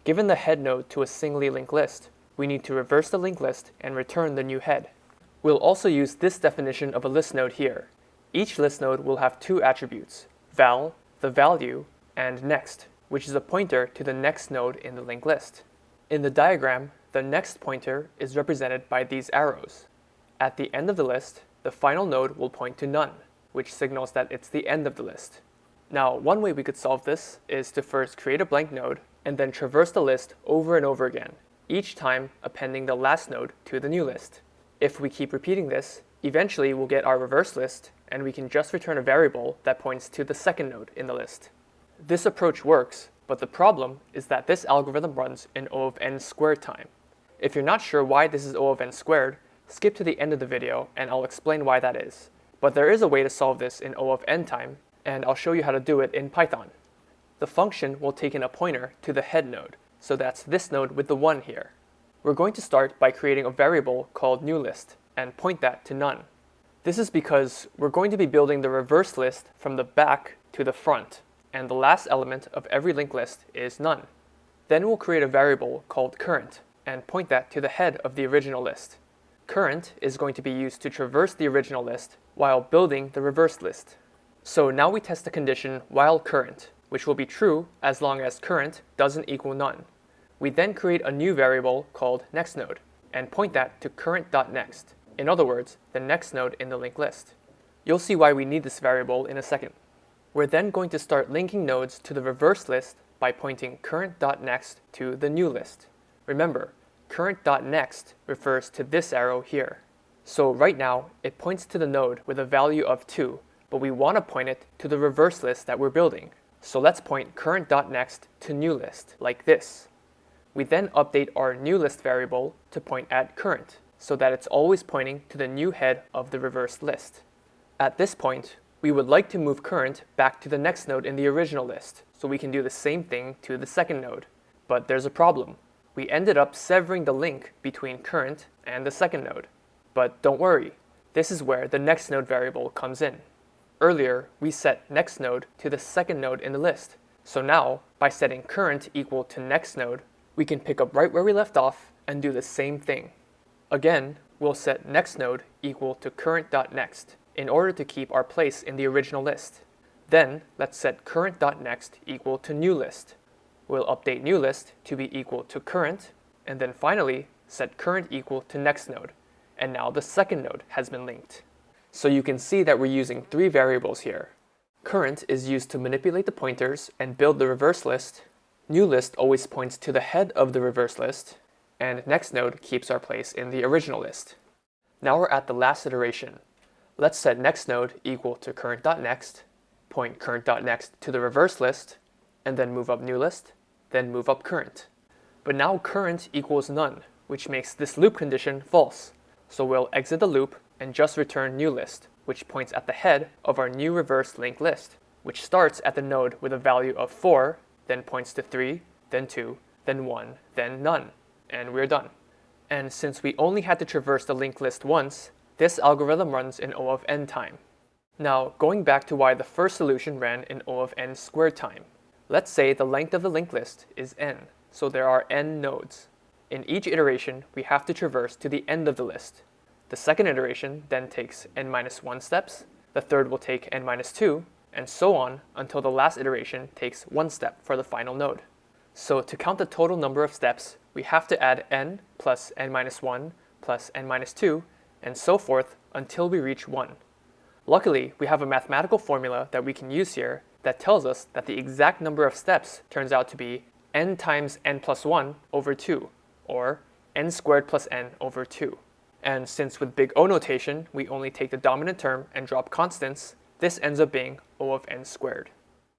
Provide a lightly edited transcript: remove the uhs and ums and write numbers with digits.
Given the head node to a singly linked list, we need to reverse the linked list and return the new head. We'll also use this definition of a list node here. Each list node will have two attributes, val, the value, and next, which is a pointer to the next node in the linked list. In the diagram, the next pointer is represented by these arrows. At the end of the list, the final node will point to none, which signals that it's the end of the list. Now, one way we could solve this is to first create a blank node and then traverse the list over and over again, each time appending the last node to the new list. If we keep repeating this, eventually we'll get our reverse list and we can just return a variable that points to the second node in the list. This approach works, but the problem is that this algorithm runs in O of n squared time. If you're not sure why this is O of n squared, skip to the end of the video and I'll explain why that is. But there is a way to solve this in O of n time, and I'll show you how to do it in Python. The function will take in a pointer to the head node, so that's this node with the 1 here. We're going to start by creating a variable called newList and point that to none. This is because we're going to be building the reverse list from the back to the front, and the last element of every linked list is none. Then we'll create a variable called current and point that to the head of the original list. Current is going to be used to traverse the original list while building the reverse list. So now we test the condition while current, which will be true as long as current doesn't equal none. We then create a new variable called nextNode and point that to current.next, in other words, the next node in the linked list. You'll see why we need this variable in a second. We're then going to start linking nodes to the reverse list by pointing current.next to the new list. Remember, current.next refers to this arrow here. So right now, it points to the node with a value of 2, but we want to point it to the reverse list that we're building. So let's point current.next to newList, like this. We then update our newList variable to point at current, so that it's always pointing to the new head of the reversed list. At this point, we would like to move current back to the next node in the original list, so we can do the same thing to the second node. But there's a problem. We ended up severing the link between current and the second node. But don't worry, this is where the next node variable comes in. Earlier, we set next node to the second node in the list. So now, by setting current equal to next node, we can pick up right where we left off and do the same thing. Again, we'll set next node equal to current.next in order to keep our place in the original list. Then, let's set current.next equal to newList. We'll update newList to be equal to current, and then finally, set current equal to next node. And now the second node has been linked. So you can see that we're using 3 variables here. Current is used to manipulate the pointers and build the reverse list. newList always points to the head of the reverse list, and next node keeps our place in the original list. Now we're at the last iteration. Let's set next node equal to current.next, point current.next to the reverse list, and then move up newList, then move up current. But now current equals none, which makes this loop condition false. So we'll exit the loop and just return newList, which points at the head of our new reverse linked list, which starts at the node with a value of 4, then points to 3, then 2, then 1, then none, and we're done. And since we only had to traverse the linked list once, this algorithm runs in O of n time. Now, going back to why the first solution ran in O of n squared time. Let's say the length of the linked list is n, so there are n nodes. In each iteration, we have to traverse to the end of the list. The second iteration then takes n-1 steps, the third will take n-2, and so on until the last iteration takes 1 step for the final node. So to count the total number of steps, we have to add n plus n-1 plus n-2, and so forth until we reach 1. Luckily, we have a mathematical formula that we can use here that tells us that the exact number of steps turns out to be n times n plus 1 over 2, or n squared plus n over 2. And since with big O notation, we only take the dominant term and drop constants, this ends up being O of n squared.